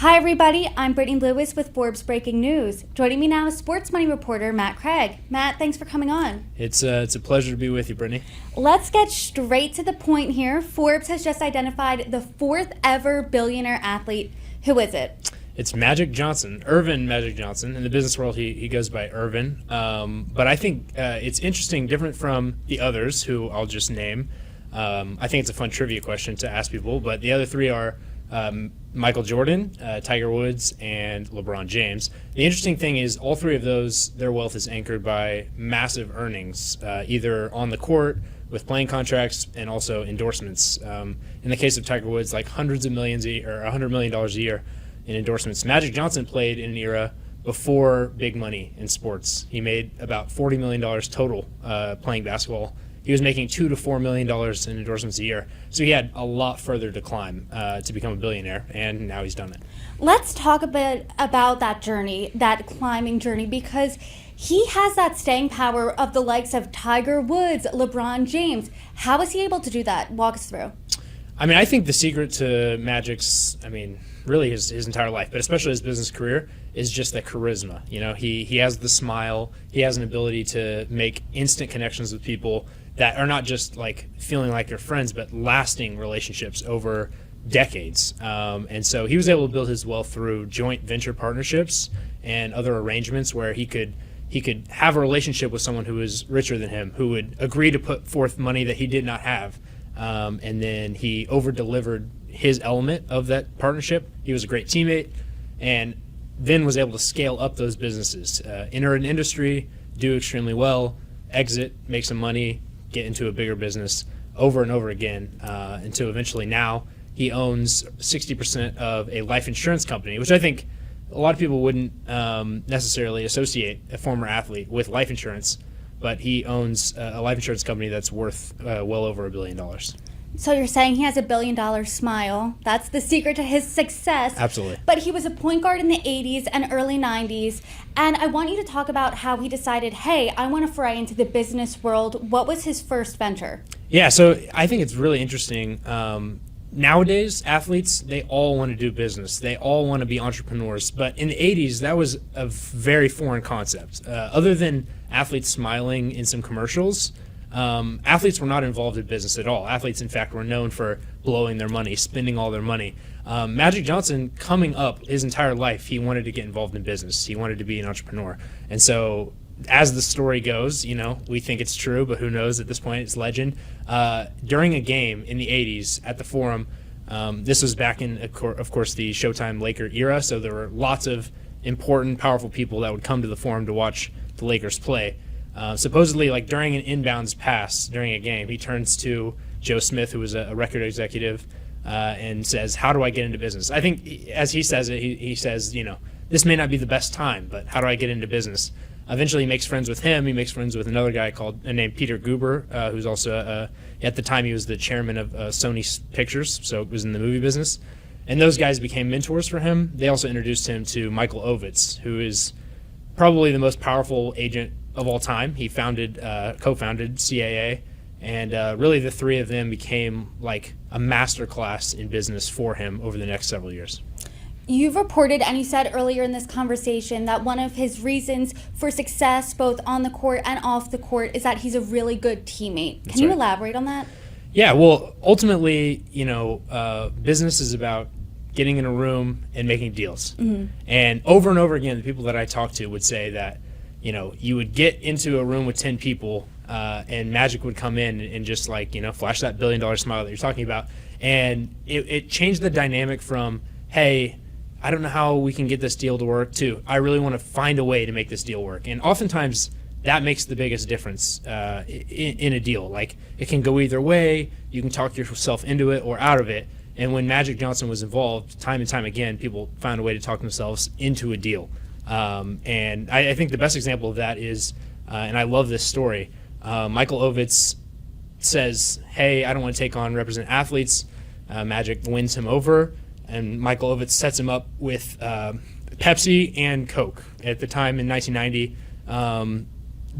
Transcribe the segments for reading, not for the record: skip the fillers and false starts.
Hi everybody, I'm Brittany Lewis with Forbes Breaking News. Joining me now is SportsMoney Reporter Matt Craig. Matt, thanks for coming on. It's a pleasure to be with you, Brittany. Let's get straight to the point here. Forbes has just identified the fourth ever billionaire athlete. Who is it? It's Magic Johnson, Earvin Magic Johnson. In the business world, he goes by Earvin. But I think it's interesting, different from the others, who I'll just name. I think it's a fun trivia question to ask people, but the other three are Michael Jordan, Tiger Woods, and LeBron James. The interesting thing is all three of those, their wealth is anchored by massive earnings, either on the court with playing contracts and also endorsements. In the case of Tiger Woods, like hundreds of millions or $100 million a year in endorsements. Magic Johnson played in an era before big money in sports. He made about $40 million total playing basketball. He was making $2 to $4 million in endorsements a year. So he had a lot further to climb to become a billionaire, and now he's done it. Let's talk a bit about that journey, that climbing journey, because he has that staying power of the likes of Tiger Woods, LeBron James. How is he able to do that? Walk us through. I think the secret to Magic's, really his entire life, but especially his business career, is just that charisma. You know, he has the smile. He has an ability to make instant connections with people that are not just like feeling like they're friends, but lasting relationships over decades. And so he was able to build his wealth through joint venture partnerships and other arrangements where he could have a relationship with someone who was richer than him, who would agree to put forth money that he did not have. And then he over-delivered his element of that partnership. He was a great teammate and then was able to scale up those businesses, enter an industry, do extremely well, exit, make some money, get into a bigger business over and over again until eventually now he owns 60% of a life insurance company, which I think a lot of people wouldn't necessarily associate a former athlete with life insurance, but he owns a life insurance company that's worth well over $1 billion. So you're saying he has $1 billion smile. That's the secret to his success. Absolutely. But he was a point guard in the 80s and early 90s. And I want you to talk about how he decided, hey, I want to foray into the business world. What was his first venture? Yeah, so I think it's really interesting. Nowadays, athletes, they all want to do business. They all want to be entrepreneurs. But in the 80s, that was a very foreign concept. Other than athletes smiling in some commercials, athletes were not involved in business at all. Athletes, in fact, were known for blowing their money, spending all their money. Magic Johnson, coming up his entire life, he wanted to get involved in business. He wanted to be an entrepreneur. And so as the story goes, we think it's true, but who knows at this point, it's legend. During a game in the 80s at the Forum, this was back in, of course, the Showtime Laker era, so there were lots of important, powerful people that would come to the Forum to watch the Lakers play. Supposedly, like during an inbounds pass during a game, he turns to Joe Smith, who was a record executive, and says, "How do I get into business?" I think as he says it, he says, this may not be the best time, but how do I get into business? Eventually, he makes friends with him. He makes friends with another guy named Peter Guber, who's also, at the time, he was the chairman of Sony Pictures, so it was in the movie business. And those guys became mentors for him. They also introduced him to Michael Ovitz, who is probably the most powerful agent of all time. He co-founded CAA, and really the three of them became like a masterclass in business for him over the next several years. You've reported, and you said earlier in this conversation, that one of his reasons for success, both on the court and off the court, is that he's a really good teammate. Can you elaborate on that? Yeah, well, ultimately, business is about getting in a room and making deals. Mm-hmm. And over again, the people that I talked to would say that, you would get into a room with 10 people and Magic would come in and just flash that $1 billion smile that you're talking about. And it changed the dynamic from, hey, I don't know how we can get this deal to work, to I really want to find a way to make this deal work. And oftentimes that makes the biggest difference in a deal. Like, it can go either way. You can talk yourself into it or out of it. And when Magic Johnson was involved, time and time again, people found a way to talk themselves into a deal. And I think the best example of that is, and I love this story, Michael Ovitz says, hey, I don't want to take on represent athletes. Magic wins him over, and Michael Ovitz sets him up with Pepsi and Coke. At the time in 1990,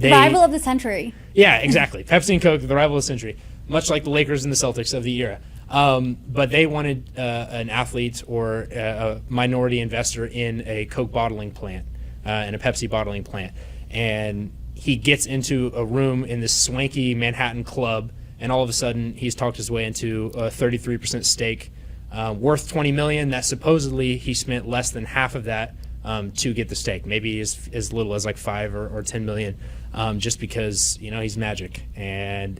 rival of the century. Yeah, exactly. Pepsi and Coke, the rival of the century, much like the Lakers and the Celtics of the era. But they wanted an athlete or a minority investor in a Coke bottling plant and a Pepsi bottling plant. And he gets into a room in this swanky Manhattan club, and all of a sudden he's talked his way into a 33% stake worth $20 million that supposedly he spent less than half of that to get the stake, maybe as little as like 5 or 10 million, just because he's magic, and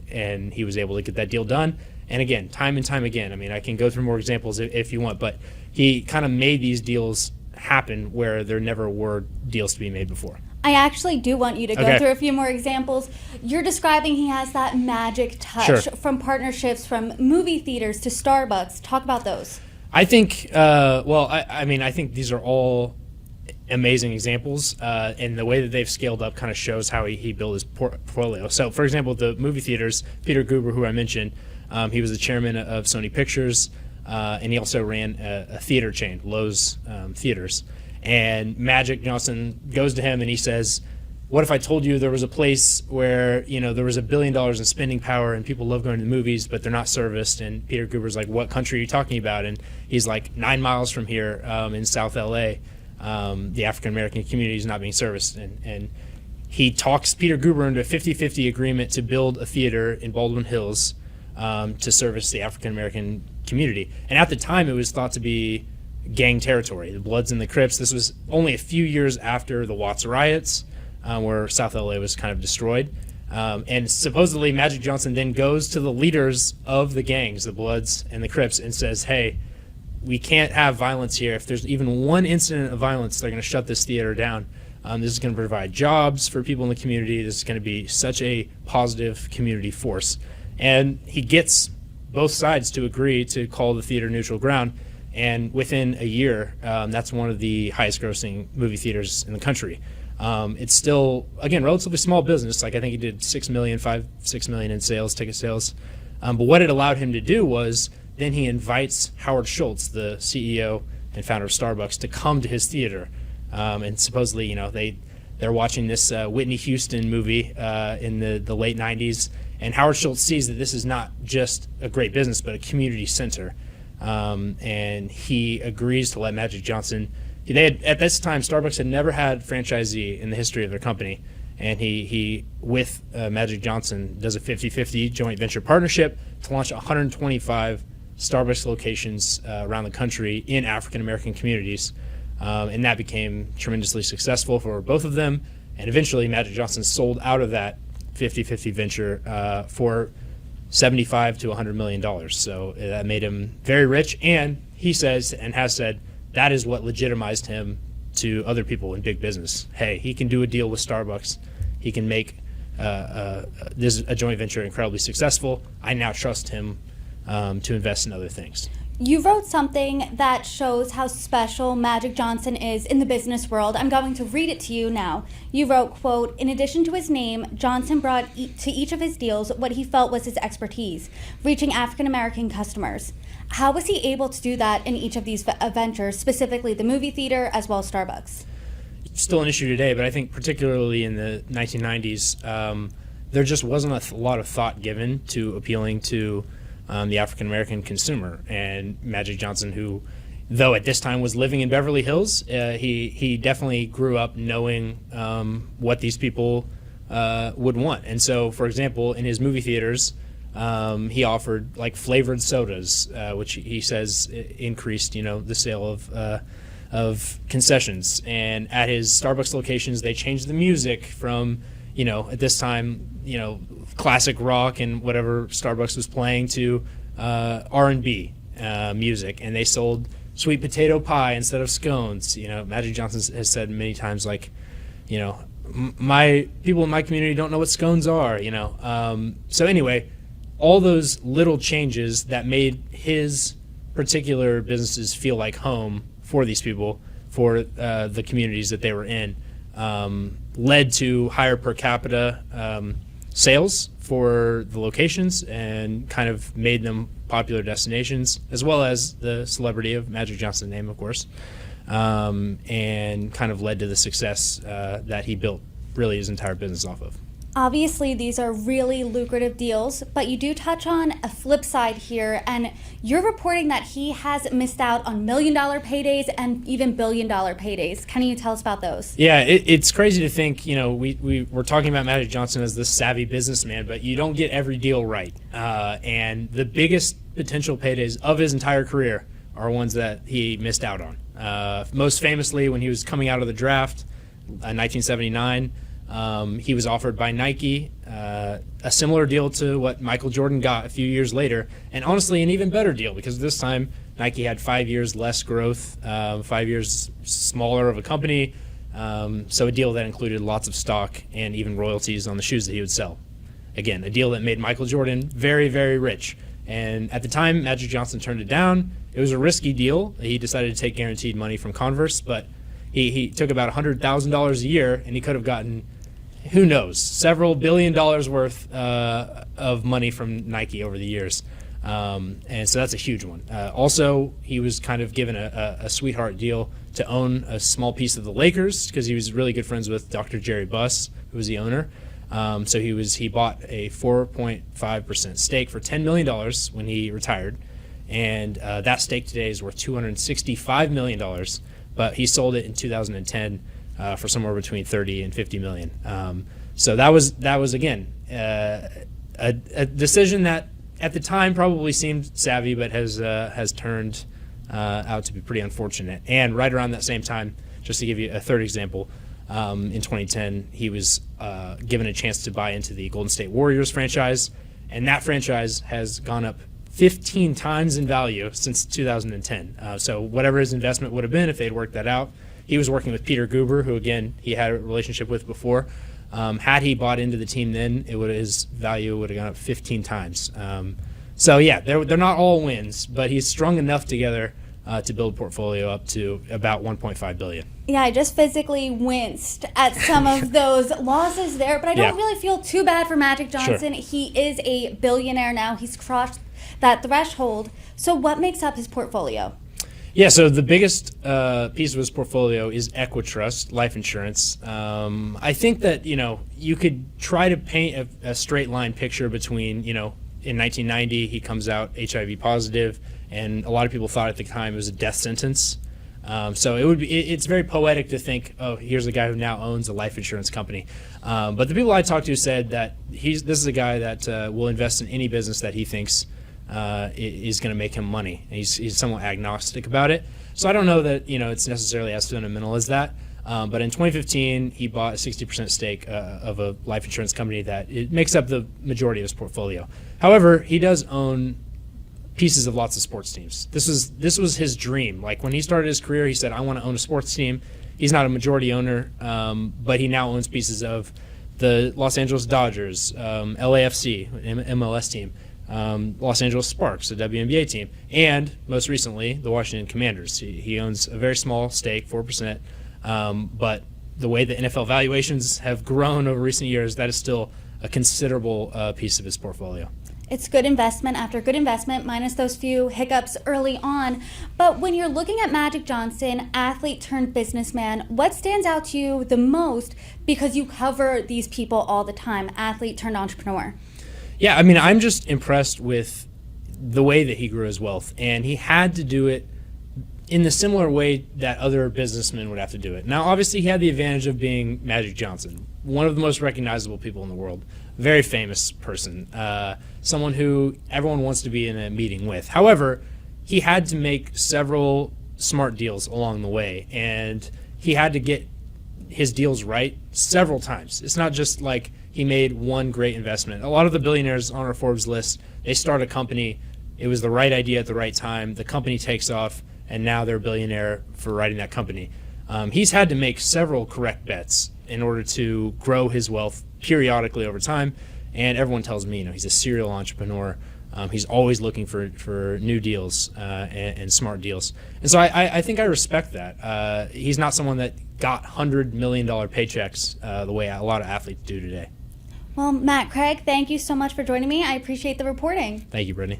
he was able to get that deal done. And again, time and time again, I mean, I can go through more examples if you want, but he kind of made these deals happen where there never were deals to be made before. I actually do want you to go through a few more examples. You're describing he has that magic touch from partnerships from movie theaters to Starbucks. Talk about those. I think, I think these are all amazing examples, and the way that they've scaled up kind of shows how he built his portfolio. So, for example, the movie theaters, Peter Guber, who I mentioned, he was the chairman of Sony Pictures, and he also ran a theater chain, Lowe's Theaters. And Magic Johnson goes to him and he says, what if I told you there was a place where, there was $1 billion in spending power and people love going to the movies, but they're not serviced? And Peter Guber's like, what country are you talking about? And he's like, 9 miles from here in South LA, the African-American community is not being serviced. And he talks Peter Guber into a 50-50 agreement to build a theater in Baldwin Hills to service the African-American community. And at the time, it was thought to be gang territory, the Bloods and the Crips. This was only a few years after the Watts riots, where South LA was kind of destroyed. And supposedly Magic Johnson then goes to the leaders of the gangs, the Bloods and the Crips, and says, hey, we can't have violence here. If there's even one incident of violence, they're going to shut this theater down. This is going to provide jobs for people in the community. This is going to be such a positive community force. And he gets both sides to agree to call the theater neutral ground. And within a year, that's one of the highest grossing movie theaters in the country. It's still, again, relatively small business. Like I think he did 6 million in sales, ticket sales. But what it allowed him to do was then he invites Howard Schultz, the CEO and founder of Starbucks, to come to his theater. And supposedly, they're watching this Whitney Houston movie in the late 90s. And Howard Schultz sees that this is not just a great business, but a community center. And he agrees to let Magic Johnson. At this time, Starbucks had never had franchisee in the history of their company, and he with Magic Johnson does a 50-50 joint venture partnership to launch 125 Starbucks locations around the country in African American communities, and that became tremendously successful for both of them. And eventually, Magic Johnson sold out of that 50-50 venture for $75 to $100 million. So that made him very rich, and he says and has said that is what legitimized him to other people in big business. Hey, he can do a deal with Starbucks. He can make this a joint venture incredibly successful. I now trust him to invest in other things. You wrote something that shows how special Magic Johnson is in the business world. I'm going to read it to you now. You wrote, quote, in addition to his name, Johnson brought to each of his deals what he felt was his expertise, reaching African-American customers. How was he able to do that in each of these ventures, specifically the movie theater as well as Starbucks? It's still an issue today, but I think particularly in the 1990s, there just wasn't a lot of thought given to appealing to the African-American consumer. And Magic Johnson, who, though at this time was living in Beverly Hills, he definitely grew up knowing what these people would want. And so, for example, in his movie theaters, he offered like flavored sodas, which he says increased, the sale of concessions. And at his Starbucks locations, they changed the music from, at this time, classic rock and whatever Starbucks was playing to R&B music, and they sold sweet potato pie instead of scones. Magic Johnson has said many times, like, my people in my community don't know what scones are. So anyway, all those little changes that made his particular businesses feel like home for these people, for the communities that they were in, led to higher per capita sales for the locations and kind of made them popular destinations, as well as the celebrity of Magic Johnson's name, of course, and kind of led to the success that he built really his entire business off of. Obviously, these are really lucrative deals, but you do touch on a flip side here, and you're reporting that he has missed out on $1 million paydays and even $1 billion paydays. Can you tell us about those? Yeah, it's crazy to think, we're talking about Magic Johnson as this savvy businessman, but you don't get every deal right. And the biggest potential paydays of his entire career are ones that he missed out on. Most famously, when he was coming out of the draft in 1979, he was offered by Nike a similar deal to what Michael Jordan got a few years later, and honestly an even better deal because this time Nike had 5 years less growth, 5 years smaller of a company, so a deal that included lots of stock and even royalties on the shoes that he would sell. Again, a deal that made Michael Jordan very, very rich. And at the time, Magic Johnson turned it down. It was a risky deal. He decided to take guaranteed money from Converse, but he took about $100,000 a year, and he could have gotten, who knows, several $1 billion worth of money from Nike over the years. And so that's a huge one. Also, he was kind of given a sweetheart deal to own a small piece of the Lakers because he was really good friends with Dr. Jerry Buss, who was the owner. So he bought a 4.5% stake for $10 million when he retired. And that stake today is worth $265 million. But he sold it in 2010 for somewhere between 30 and 50 million. So that was again a decision that at the time probably seemed savvy, but has turned out to be pretty unfortunate. And right around that same time, just to give you a third example, in 2010 he was given a chance to buy into the Golden State Warriors franchise, and that franchise has gone up 15 times in value since 2010. So whatever his investment would have been, if they'd worked that out, he was working with Peter Guber, who again he had a relationship with before. Had he bought into the team then, his value would have gone up 15 times. So yeah, they're not all wins, but he's strung enough together to build a portfolio up to about $1.5 billion. Yeah, I just physically winced at some of those losses there, but I don't really feel too bad for Magic Johnson. Sure. He is a billionaire now. He's crossed that threshold. So what makes up his portfolio? Yeah, so the biggest piece of his portfolio is Equitrust, life insurance. I think that, you could try to paint a straight line picture between, in 1990 he comes out HIV positive, and a lot of people thought at the time it was a death sentence. So it's very poetic to think, oh, here's a guy who now owns a life insurance company. But the people I talked to said that this is a guy that will invest in any business that he thinks is going to make him money. And he's somewhat agnostic about it. So I don't know that it's necessarily as fundamental as that. But in 2015, he bought a 60% stake of a life insurance company that it makes up the majority of his portfolio. However, he does own pieces of lots of sports teams. This was his dream. Like when he started his career, he said, I want to own a sports team. He's not a majority owner, but he now owns pieces of the Los Angeles Dodgers, LAFC, MLS team, Los Angeles Sparks, a WNBA team, and most recently, the Washington Commanders. He owns a very small stake, 4%, but the way the NFL valuations have grown over recent years, that is still a considerable piece of his portfolio. It's good investment after good investment, minus those few hiccups early on. But when you're looking at Magic Johnson, athlete turned businessman, what stands out to you the most because you cover these people all the time, athlete turned entrepreneur? Yeah, I mean, I'm just impressed with the way that he grew his wealth, and he had to do it in the similar way that other businessmen would have to do it. Now, obviously, he had the advantage of being Magic Johnson, one of the most recognizable people in the world, very famous person, someone who everyone wants to be in a meeting with. However, he had to make several smart deals along the way, and he had to get his deals right several times. It's not just like he made one great investment. A lot of the billionaires on our Forbes list, they start a company, it was the right idea at the right time, the company takes off, and now they're a billionaire for writing that company. He's had to make several correct bets in order to grow his wealth periodically over time, and everyone tells me he's a serial entrepreneur. He's always looking for new deals and smart deals, and so I think I respect that. He's not someone that got $100 million paychecks the way a lot of athletes do today. Well, Matt, Craig, thank you so much for joining me. I appreciate the reporting. Thank you, Brittany.